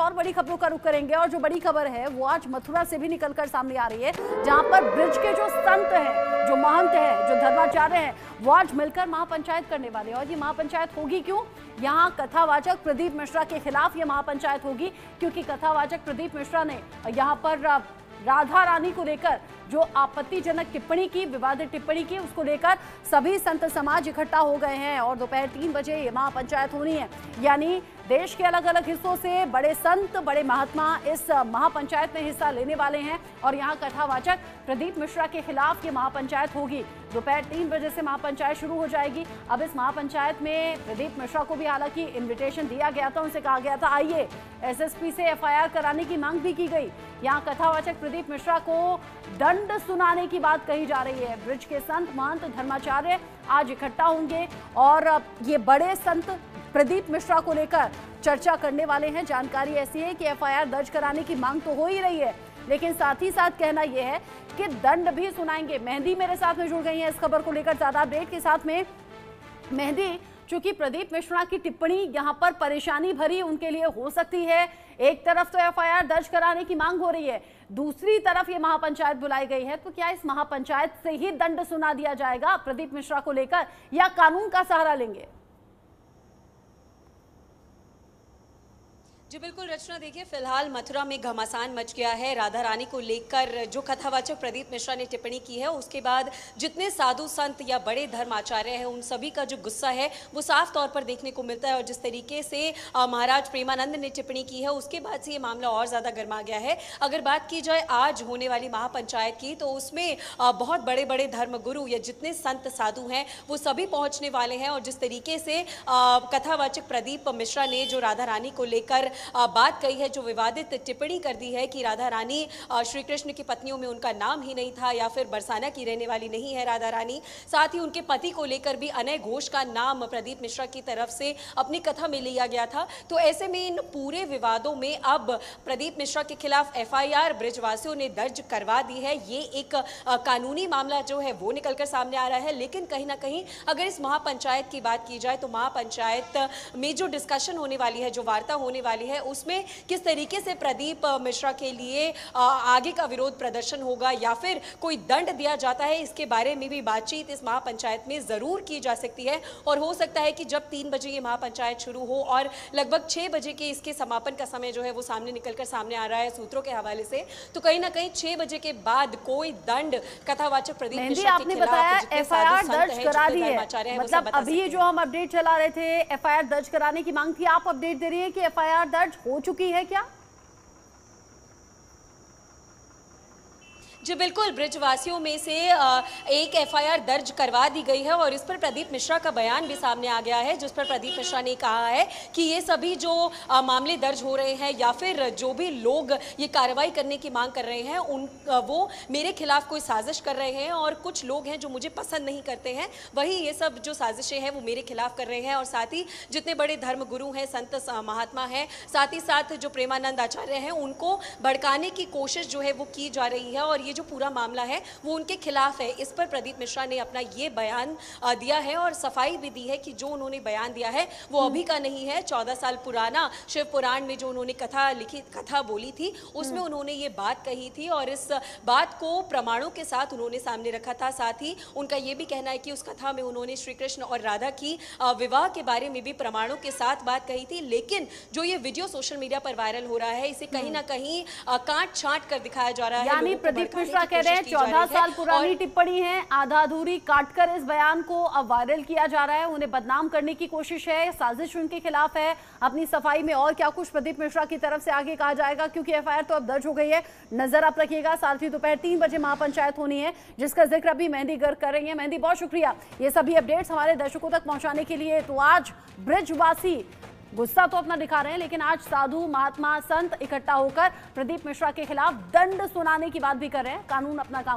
और बड़ी खबरों का रुख करेंगे और जो बड़ी खबर है वो आज मथुरा से भी निकलकर सामने आ रही है, जहां पर ब्रिज के जो संत हैं, जो महंत हैं, जो धर्माचार्य हैं, वो आज मिलकर महापंचायत करने वाले हैं। और ये महापंचायत होगी क्यों? यहाँ कथावाचक प्रदीप मिश्रा के खिलाफ ये महापंचायत होगी, क्योंकि कथावाचक प्रदीप मिश्रा ने यहाँ पर राधा रानी को लेकर जो आपत्तिजनक टिप्पणी की, विवादित टिप्पणी की, उसको लेकर सभी संत समाज इकट्ठा हो गए हैं और दोपहर 3 बजे ये महापंचायत होनी है। यानी देश के अलग अलग हिस्सों से बड़े संत, बड़े महात्मा इस महापंचायत में हिस्सा लेने वाले हैं और यहाँ कथावाचक प्रदीप मिश्रा के खिलाफ ये महापंचायत होगी। दोपहर 3 बजे से महापंचायत शुरू हो जाएगी। अब इस महापंचायत में प्रदीप मिश्रा को भी हालांकि इन्विटेशन दिया गया था, उनसे कहा गया था आइए, एसएसपी से एफआईआर कराने की मांग भी की गई। यहाँ कथावाचक प्रदीप मिश्रा को दंड सुनाने की बात कही जा रही है। ब्रिज के संत, महंत, धर्माचार्य आज इकट्ठा होंगे और ये बड़े संत प्रदीप मिश्रा को लेकर चर्चा करने वाले हैं। जानकारी ऐसी है कि एफआईआर दर्ज कराने की मांग तो हो ही रही है, लेकिन साथ ही साथ कहना यह है कि दंड भी सुनाएंगे। मेहंदी मेरे साथ में जुड़ गई है इस खबर को लेकर ज्यादा अपडेट के साथ में। मेहंदी, चूंकि प्रदीप मिश्रा की टिप्पणी यहां पर परेशानी भरी उनके लिए हो सकती है, एक तरफ तो एफआईआर दर्ज कराने की मांग हो रही है, दूसरी तरफ ये महापंचायत बुलाई गई है, तो क्या इस महापंचायत से ही दंड सुना दिया जाएगा प्रदीप मिश्रा को लेकर या कानून का सहारा लेंगे? जी बिल्कुल रचना, देखिए फिलहाल मथुरा में घमासान मच गया है राधा रानी को लेकर। जो कथावाचक प्रदीप मिश्रा ने टिप्पणी की है उसके बाद जितने साधु संत या बड़े धर्म आचार्य हैं उन सभी का जो गुस्सा है वो साफ तौर पर देखने को मिलता है। और जिस तरीके से महाराज प्रेमानंद ने टिप्पणी की है उसके बाद से ये मामला और ज़्यादा गर्मा गया है। अगर बात की जाए आज होने वाली महापंचायत की, तो उसमें बहुत बड़े बड़े धर्मगुरु या जितने संत साधु हैं वो सभी पहुँचने वाले हैं। और जिस तरीके से कथावाचक प्रदीप मिश्रा ने जो राधा रानी को लेकर बात कही है, जो विवादित टिप्पणी कर दी है कि राधा रानी श्री कृष्ण की पत्नियों में उनका नाम ही नहीं था या फिर बरसाना की रहने वाली नहीं है राधा रानी, साथ ही उनके पति को लेकर भी अनय घोष का नाम प्रदीप मिश्रा की तरफ से अपनी कथा में लिया गया था। तो ऐसे में इन पूरे विवादों में अब प्रदीप मिश्रा के खिलाफ एफआईआर ब्रिजवासियों ने दर्ज करवा दी है। ये एक कानूनी मामला जो है वो निकलकर सामने आ रहा है। लेकिन कहीं ना कहीं अगर इस महापंचायत की बात की जाए तो महापंचायत में जो डिस्कशन होने वाली है, जो वार्ता होने वाली है, उसमें किस तरीके से प्रदीप मिश्रा के लिए आगे का विरोध प्रदर्शन होगा या फिर कोई दंड दिया जाता है, इसके बारे में भी बातचीत इस महापंचायत में जरूर की जा सकती है। और हो सकता है कि जब 3 बजे ये महापंचायत शुरू हो और लगभग 6 बजे के इसके समापन का समय जो है वो सामने निकलकर सामने आ रहा है सूत्रों के हवाले से, तो कहीं ना कहीं 6 बजे के बाद कोई दंड कथावाचक प्रदीप मिश्रा के खिलाफ बताया एफआईआर दर्ज करा दी है। मतलब अभी जो हम अपडेट चला रहे थे, एफआईआर दर्ज कराने की मांग थी, आप अपडेट दे रही है कि एफआईआर दर्ज हो चुकी है क्या? जी बिल्कुल, ब्रिजवासियों में से एक एफआईआर दर्ज करवा दी गई है और इस पर प्रदीप मिश्रा का बयान भी सामने आ गया है, जिस पर प्रदीप मिश्रा ने कहा है कि ये सभी जो मामले दर्ज हो रहे हैं या फिर जो भी लोग ये कार्रवाई करने की मांग कर रहे हैं वो मेरे खिलाफ कोई साजिश कर रहे हैं और कुछ लोग हैं जो मुझे पसंद नहीं करते हैं, वही ये सब जो साजिशें हैं वो मेरे खिलाफ कर रहे हैं। और साथ ही जितने बड़े धर्मगुरु हैं, संत महात्मा हैं, साथ ही साथ जो प्रेमानंद आचार्य हैं, उनको भड़काने की कोशिश जो है वो की जा रही है और जो पूरा मामला है वो उनके खिलाफ है। इस पर प्रदीप मिश्रा ने अपना ये बयान दिया है और सफाई भी दी है कि जो उन्होंने बयान दिया है वो अभी का नहीं है। 14 साल पुराना शिव पुराण में जो उन्होंने कथा बोली थी उसमें उन्होंने ये बात कही थी और इस बात को प्रमाणों के साथ उन्होंने सामने रखा था। साथ ही उनका ये भी कहना है कि उस कथा में उन्होंने श्री कृष्ण और राधा की विवाह के बारे में भी प्रमाणों के साथ बात कही थी। लेकिन जो ये वीडियो सोशल मीडिया पर वायरल हो रहा है, इसे कहीं ना कहीं काट छांट कर दिखाया जा रहा है। यानी प्रदीप मिश्रा कह रहे हैं 14 साल पुरानी टिप्पणी है, आधा अधूरी काटकर इस बयान को अब वायरल किया जा रहा है, उन्हें बदनाम करने की कोशिश है, साजिश उनके खिलाफ है। अपनी सफाई में और क्या कुछ प्रदीप मिश्रा की तरफ से आगे कहा जाएगा, क्योंकि एफआईआर तो अब दर्ज हो गई है, नजर आप रखिएगा। साथ ही दोपहर 3 बजे महापंचायत होनी है, जिसका जिक्र अभी मेहंदी गर्ग कर रही है। मेहंदी, बहुत शुक्रिया ये सभी अपडेट्स हमारे दर्शकों तक पहुंचाने के लिए। तो आज ब्रिजवासी गुस्सा तो अपना दिखा रहे हैं, लेकिन आज साधु महात्मा संत इकट्ठा होकर प्रदीप मिश्रा के खिलाफ दंड सुनाने की बात भी कर रहे हैं। कानून अपना काम